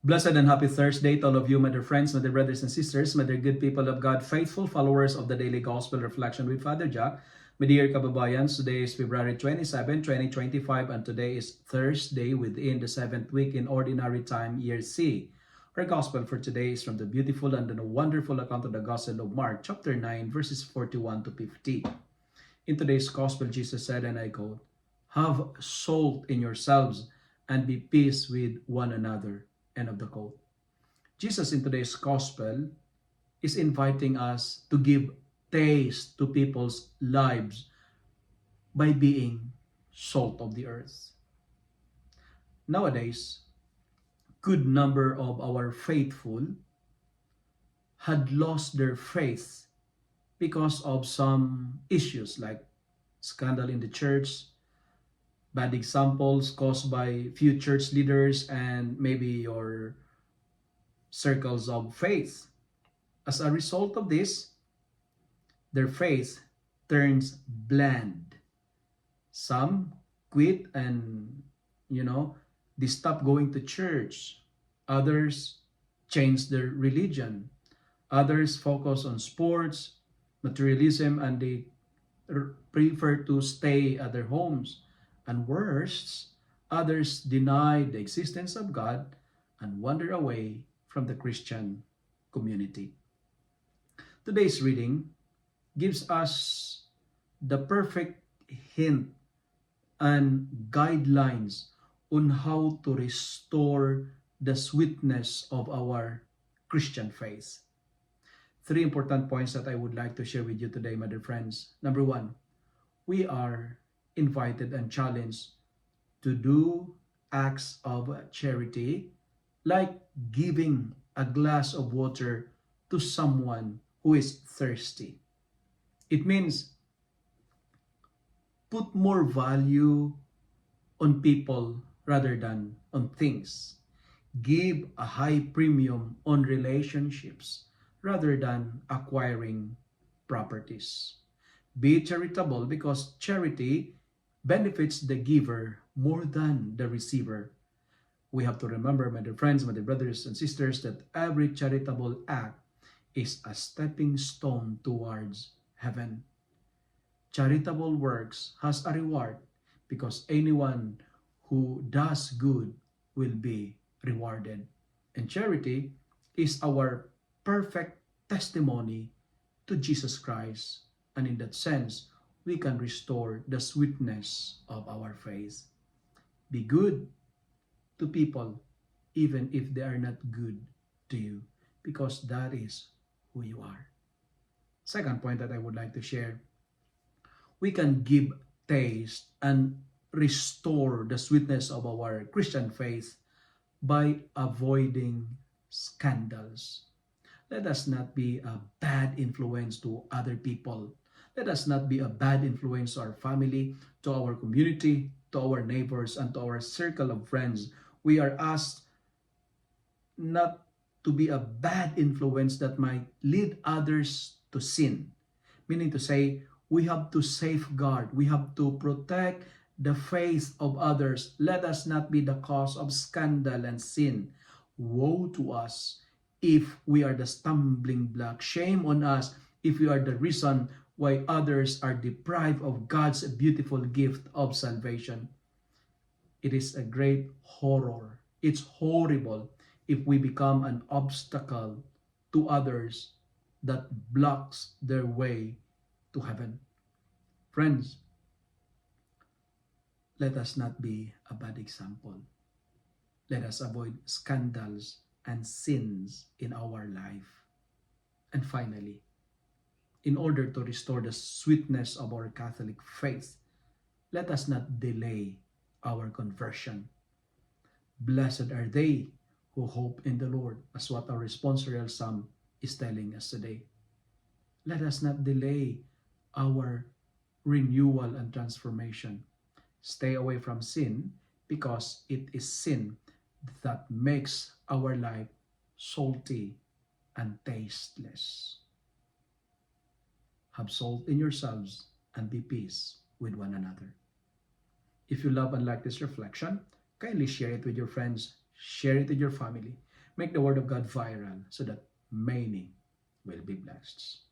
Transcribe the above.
Blessed and happy Thursday to all of you, my dear friends, my dear brothers and sisters, my dear good people of God, faithful followers of the Daily Gospel Reflection with Father Jack. My dear kababayans, today is February 27, 2025, and today is Thursday within the 7th week in Ordinary Time, Year C. Our Gospel for today is from the beautiful and the wonderful account of the Gospel of Mark, chapter 9, verses 41 to 50. In today's Gospel, Jesus said, and I quote, "Have salt in yourselves and be peace with one another." End of the quote. Jesus in today's gospel is inviting us to give taste to people's lives by being salt of the earth. Nowadays, good number of our faithful had lost their faith because of some issues like scandal in the church, bad examples caused by few church leaders and maybe your circles of faith. As a result of this, their faith turns bland. Some quit and, they stop going to church. Others change their religion. Others focus on sports, materialism, and they prefer to stay at their homes. And worse, others deny the existence of God and wander away from the Christian community. Today's reading gives us the perfect hint and guidelines on how to restore the sweetness of our Christian faith. Three important points that I would like to share with you today, my dear friends. Number one, we are invited and challenged to do acts of charity, like giving a glass of water to someone who is thirsty. It means put more value on people rather than on things. Give a high premium on relationships rather than acquiring properties. Be charitable because charity benefits the giver more than the receiver. We have to remember, my dear friends, my dear brothers and sisters, that every charitable act is a stepping stone towards heaven. Charitable works has a reward because anyone who does good will be rewarded. And charity is our perfect testimony to Jesus Christ. And in that sense, we can restore the sweetness of our faith. Be good to people even if they are not good to you, because that is who you are. Second point that I would like to share, we can give taste and restore the sweetness of our Christian faith by avoiding scandals. Let us not be a bad influence to other people. Let us not be a bad influence to our family, to our community, to our neighbors, and to our circle of friends. We are asked not to be a bad influence that might lead others to sin. Meaning to say, we have to safeguard, we have to protect the faith of others. Let us not be the cause of scandal and sin. Woe to us if we are the stumbling block. Shame on us if we are the reason why others are deprived of God's beautiful gift of salvation. It is a great horror. It's horrible if we become an obstacle to others that blocks their way to heaven. Friends, let us not be a bad example. Let us avoid scandals and sins in our life. And finally, in order to restore the sweetness of our Catholic faith, let us not delay our conversion. Blessed are they who hope in the Lord, as what our responsorial psalm is telling us today. Let us not delay our renewal and transformation. Stay away from sin because it is sin that makes our life salty and tasteless. Have salt in yourselves and be peace with one another. If you love and like this reflection, kindly share it with your friends, share it with your family. Make the word of God viral so that many will be blessed.